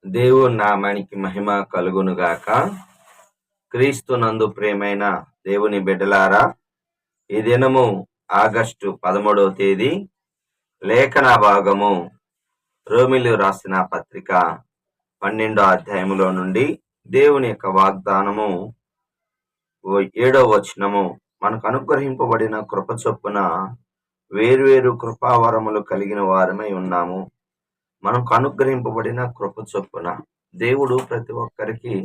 దేవుని నామానికి మహిమ కలుగునుగాక. క్రీస్తు నందు ప్రియమైన దేవుని బిడ్డలారా, ఈ దినము ఆగస్టు 13వ తేదీ లేఖన భాగము రోమిలు రాసిన పత్రిక 12వ అధ్యాయములో నుండి దేవుని యొక్క వాగ్దానము 7వ వచనము, మనకు అనుగ్రహింపబడిన కృప చొప్పున వేర్వేరు కృపావరములు కలిగిన వారమై ఉన్నాము. మనకు అనుగ్రహింపబడిన కృప చొప్పున దేవుడు ప్రతి ఒక్కరికి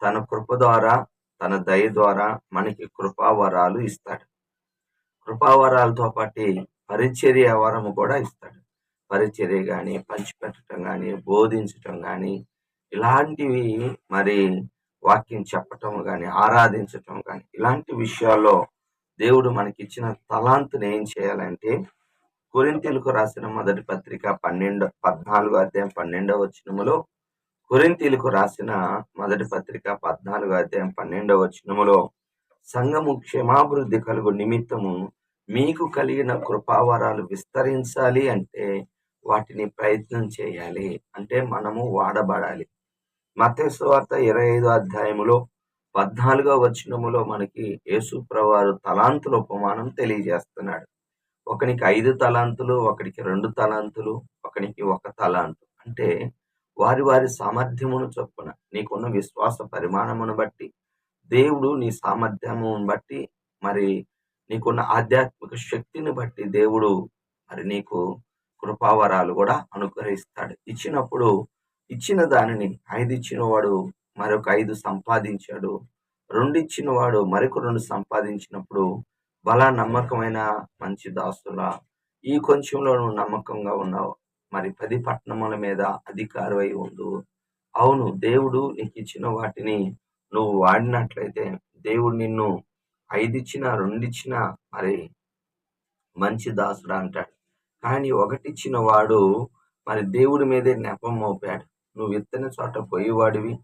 తన కృప ద్వారా, తన దయ ద్వారా మనకి కృపావరాలు ఇస్తాడు. కృపావరాలతో పాటు పరిచర్య వరము కూడా ఇస్తాడు. పరిచర్య కానీ, పంచిపెట్టడం కానీ, బోధించటం కానీ, ఇలాంటివి మరి వాక్యం చెప్పటం కానీ, ఆరాధించటం కానీ, ఇలాంటి విషయాల్లో దేవుడు మనకిచ్చిన తలాంతుని ఏం చేయాలంటే, కొరింథీయులకు రాసిన మొదటి పత్రిక 14వ అధ్యాయం 12వ వచనములో, కొరింథీయులకు రాసిన మొదటి పత్రిక 14వ అధ్యాయం 12వ వచనములో, సంఘము క్షేమాభివృద్ధి కలుగు నిమిత్తము మీకు కలిగిన కృపావరాలు విస్తరించాలి అంటే వాటిని ప్రయత్నం చేయాలి, అంటే మనము వాడబడాలి. మత్తయి సువార్త 25వ అధ్యాయములో 14వ వచనములో మనకి యేసు ప్రభువారు తలాంతుల ఉపమానం తెలియజేస్తున్నాడు. ఒకనికి 5 తలాంతులు, ఒకడికి 2 తలాంతులు, ఒకనికి 1 తలాంతు. అంటే వారి వారి సామర్థ్యమును చొప్పున, నీకున్న విశ్వాస పరిమాణమును బట్టి, దేవుడు నీ సామర్థ్యమును బట్టి, మరి నీకున్న ఆధ్యాత్మిక శక్తిని బట్టి దేవుడు మరి నీకు కృపావరాలు కూడా అనుగ్రహిస్తాడు. ఇచ్చినప్పుడు ఇచ్చిన దానిని 5 ఇచ్చిన వాడు మరొక 5 సంపాదించాడు, 2 ఇచ్చిన వాడు మరొక 2 సంపాదించినప్పుడు, బలా నమ్మకమైన మంచి దాసులా, ఈ కొంచెంలో నువ్వు నమ్మకంగా ఉన్నావు, మరి 10 పట్టణముల మీద అధికారమై ఉండు. అవును, దేవుడు నీకు ఇచ్చిన వాటిని నువ్వు వాడినట్లయితే దేవుడు నిన్ను 5 ఇచ్చినా 2 ఇచ్చినా మరి మంచి దాసుడు అంటాడు. కానీ 1 ఇచ్చిన వాడు మరి దేవుడి మీదే నెపం మోపాడు. నువ్వు విత్తన చోట పోయేవాడివి,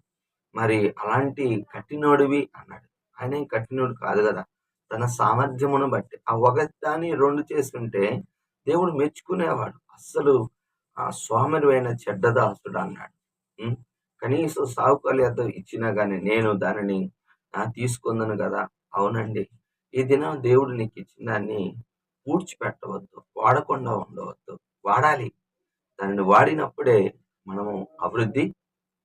మరి అలాంటి కఠినోడివి అన్నాడు. ఆయన కఠినోడు కాదు కదా, తన సామర్థ్యమును బట్టి ఆ 1 దాన్ని 2 చేస్తుంటే దేవుడు మెచ్చుకునేవాడు. అస్సలు సోమరివైన చెడ్డదాసుడు అన్నాడు. కనీసం సావుకాలు ఇచ్చినా గానీ నేను దానిని తీసుకుందను కదా. అవునండి, ఈ దినం దేవుడు నీకు ఇచ్చిన దాన్ని పూడ్చిపెట్టవద్దు, వాడకుండా ఉండవద్దు, వాడాలి. దానిని వాడినప్పుడే మనము అభివృద్ధి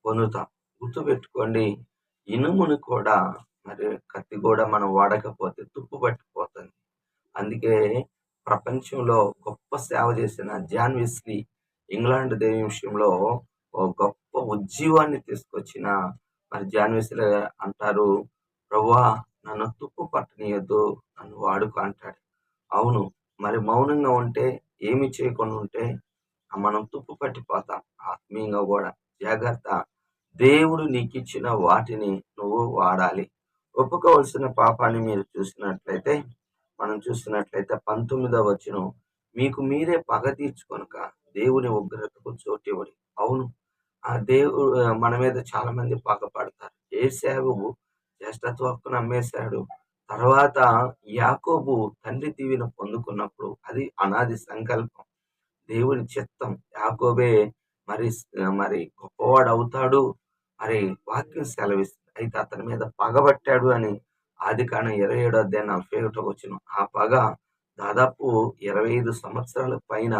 పొందుతాం. గుర్తుపెట్టుకోండి, ఇనుమును కూడా మరి కత్తి కూడా మనం వాడకపోతే తుప్పు పట్టిపోతుంది. అందుకే ప్రపంచంలో గొప్ప సేవ చేసిన జాన్ వెస్లీ ఇంగ్లాండ్ దేశంలో ఒక గొప్ప ఉజ్జీవాన్ని తీసుకొచ్చిన మరి జాన్ వెస్లీ అంటారు, ప్రభువా నన్ను తుప్పు పట్టనీయొద్దు, నన్ను వాడుకో అంటాడు. అవును, మరి మౌనంగా ఉంటే, ఏమి చేయకుండా ఉంటే మనం తుప్పు పట్టిపోతాం. ఆత్మీయంగా కూడా జాగ్రత్త. దేవుడు నీకు ఇచ్చిన వాటిని నువ్వు వాడాలి. ఒప్పుకోవలసిన పాపాన్ని మీరు చూసినట్లయితే, మనం చూసినట్లయితే 19వ వచనం, మీకు మీరే పగ తీర్చుకొనక దేవుని ఉగ్రతకు చోటివ్వడి. అవును, ఆ దేవుడు మన మీద చాలా మంది పగపడతారు. ఏశావు జ్యేష్ఠత్వ హక్కును అమ్మేశాడు. తర్వాత యాకోబు తండ్రి దీవెన పొందుకున్నప్పుడు, అది అనాది సంకల్పం, దేవుని చిత్తం. యాకోబే మరి మరి గొప్పవాడు అవుతాడు మరి వాక్యం సెలవిస్తుంది. అయితే అతని మీద పగబట్టాడు అని ఆదికాండం 27వ అధ్యాయం 41వ వచనం. ఆ పగ దాదాపు 25 సంవత్సరాల పైన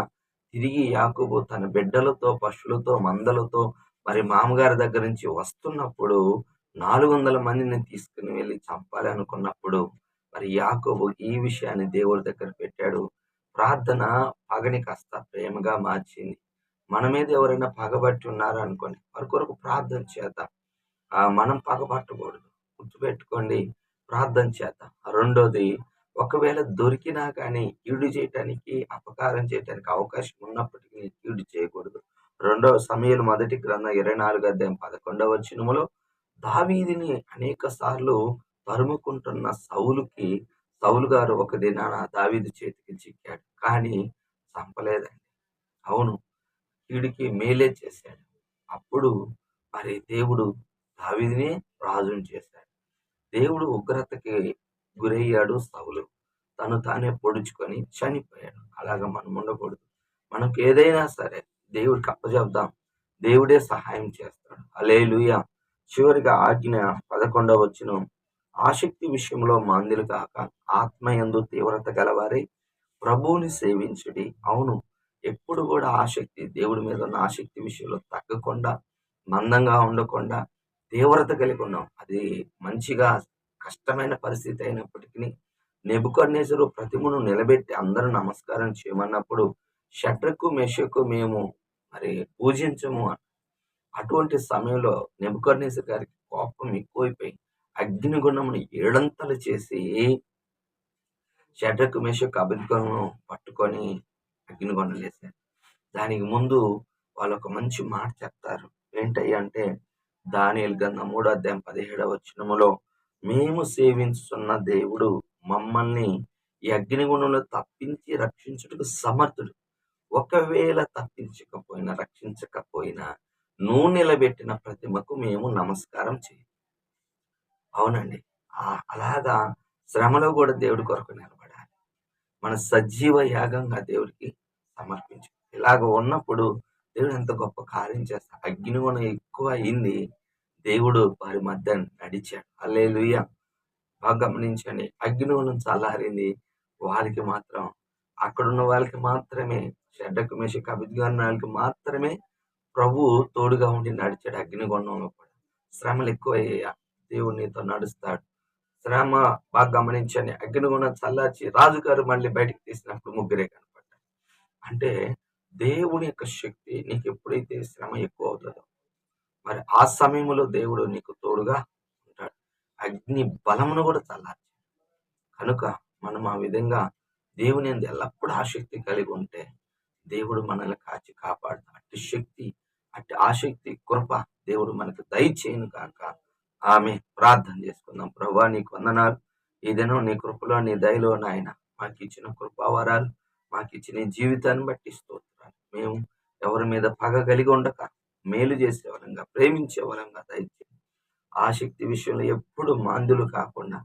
తిరిగి యాకోబు తన బిడ్డలతో, పశువులతో, మందలతో మరి మామగారి దగ్గర నుంచి వస్తున్నప్పుడు 400 మందిని తీసుకుని వెళ్ళి చంపాలి అనుకున్నప్పుడు మరి యాకోబు ఈ విషయాన్ని దేవుడి దగ్గర పెట్టాడు. ప్రార్థన పగని కాస్త ప్రేమగా మార్చింది. మన మీద ఎవరైనా పగబట్టి ఉన్నారు అనుకోండి, వారి కొరకు ప్రార్థన చేద్దాం. మనం పగబట్టకూడదు, గుర్తుపెట్టుకోండి, ప్రార్థన చేద్దాం. రెండోది, ఒకవేళ దొరికినా కానీ కీడు చేయటానికి, అపకారం చేయటానికి అవకాశం ఉన్నప్పటికీ కీడు చేయకూడదు. 2వ సమూయేలు మొదటి గ్రంథం 24వ అధ్యాయం 11వ వచనములో, దావీదుని అనేక సార్లు తరుముకుంటున్న సౌలు గారు ఒక దినాన దావీదు చేతికి చిక్కాడు, కానీ చంపలేదండి. అవును, కీడుకి మేలే చేశాడు. అప్పుడు మరి దేవుడు దావీదుని రాజుని చేశాడు. దేవుడు ఉగ్రతకి గురయ్యాడు సౌలు, తను తానే పొడుచుకొని చనిపోయాడు. అలాగా మనం ఉండకూడదు. మనకు ఏదైనా సరే దేవుడికి అప్పచెప్దాం. దేవుడే సహాయం చేస్తాడు. హల్లెలూయా. చివరిగా ఆజ్ఞ 11వ వచనం, ఆసక్తి విషయంలో మాంద్యులు కాక ఆత్మయందు తీవ్రత గలవారై ప్రభువుని సేవించుడి. అవును, ఎప్పుడు కూడా ఆసక్తి, దేవుడి మీద ఉన్న ఆసక్తి విషయంలో తగ్గకుండా, మందంగా ఉండకుండా తీవ్రత కలిగి ఉన్నాం. అది మంచిగా కష్టమైన పరిస్థితి అయినప్పటికీ నెబుకద్నెజరు ప్రతిమను నిలబెట్టి అందరూ నమస్కారం చేయమన్నప్పుడు షడ్రకు మెషకు మేము మరి పూజించము. అటువంటి సమయంలో నెబుకద్నెజరు గారికి కోపం ఎక్కువైపోయి అగ్నిగుండమును ఏడంతలు చేసి షడ్రకు మెషకు అబేద్నెగోను పట్టుకొని అగ్నిగుండలేశారు. దానికి ముందు వాళ్ళు ఒక మంచి మాట చెప్తారు. ఏంటయ్యా అంటే, దానియేలు గ్రంథం 3వ అధ్యాయం 17వ వచనములో, మేము సేవించుతున్న దేవుడు మమ్మల్ని ఈ అగ్నిగుండంలో తప్పించి రక్షించుటకు సమర్థుడు. ఒకవేళ తప్పించకపోయినా రక్షించకపోయినా నువ్వు నిలబెట్టిన ప్రతిమకు మేము నమస్కారం చేయం. అవునండి. అలాగా శ్రమలో కూడా దేవుడి కొరకు నిలబడాలి. మన సజీవ యాగంగా దేవుడికి సమర్పించు. ఇలాగ ఉన్నప్పుడు దేవుడు ఎంత గొప్ప కార్యం చేస్తాడు. అగ్నిగుణం ఎక్కువ అయింది, దేవుడు వారి మధ్య నడిచాడు. హల్లెలూయా. బాగా గమనించండి, అగ్నిగుణం చల్లారింది. వారికి మాత్రం, అక్కడున్న వాళ్ళకి మాత్రమే, షడ్రకు మెషకు అబేద్నెగోకి మాత్రమే ప్రభు తోడుగా ఉండి నడిచాడు. అగ్నిగుండంలో కూడా శ్రమలు ఎక్కువయ్యాయా, దేవుడు నీతో నడుస్తాడు. శ్రమ బాగా గమనించండి, అగ్నిగుండం చల్లార్చి రాజుగారు మళ్ళీ బయటికి తీసినప్పుడు ముగ్గురే కనపడ్డారు. అంటే దేవుని యొక్క శక్తి నీకు ఎప్పుడైతే శ్రమ ఎక్కువ అవుతుందో మరి ఆ సమయంలో దేవుడు నీకు తోడుగా ఉంటాడు. అగ్ని బలమును కూడా చల్లార్చి. కనుక మనం ఆ విధంగా దేవుని యందు ఎల్లప్పుడూ ఆసక్తి కలిగి ఉంటే దేవుడు మనల్ని కాచి కాపాడుతాడు. అట్టి శక్తి, అట్టి ఆసక్తి, కృప దేవుడు మనకు దయచేయును కాక. ఆమె ప్రార్థన చేసుకుందాం. ప్రభువా, నీకు వందనాలు. ఈ దినం నీ కృపలో, నీ దయలో నాయన మాకు ఇచ్చిన కృపావరాలు, మాకు ఇచ్చిన ఈ జీవితాన్ని బట్టి స్తోత్రాలు. మేము ఎవరి మీద పగ కలిగి ఉండక మేలు చేసే వరంగా, ప్రేమించే వరంగా దయచేయండి. ఆసక్తి విషయంలో ఎప్పుడు మాంద్యులు కాకుండా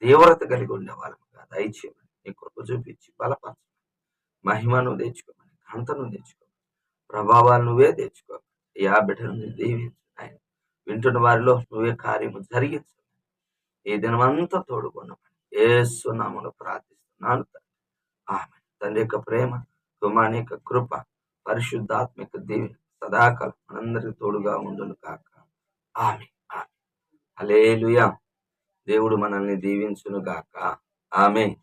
తీవ్రత కలిగి ఉండే వాళ్ళంగా దయచేయమని నీ కృప చూపించి బలపరచమని, మహిమను తెచ్చుకోమని, ఘనతను తెచ్చుకోమని, ప్రభావాలు నువ్వే తెచ్చుకో. యా బిడ్డలను దీవించు ఆయన. వింటున్న వారిలో నువ్వే కార్యము జరిగించు. ఈ దినమంతా తోడుకున్నామని యేసు నామములో ప్రార్థిస్తున్నాను తండ్రి. ఆమేన్. తండ్రి యొక్క ప్రేమ, కుమారుని యొక్క కృప, పరిశుద్ధాత్మిక దీవెన సదాకాలం మనందరికి తోడుగా ఉండును కాక. ఆమేన్. ఆమేన్. హల్లెలూయా. దేవుడు మనల్ని దీవించును గాక. ఆమేన్.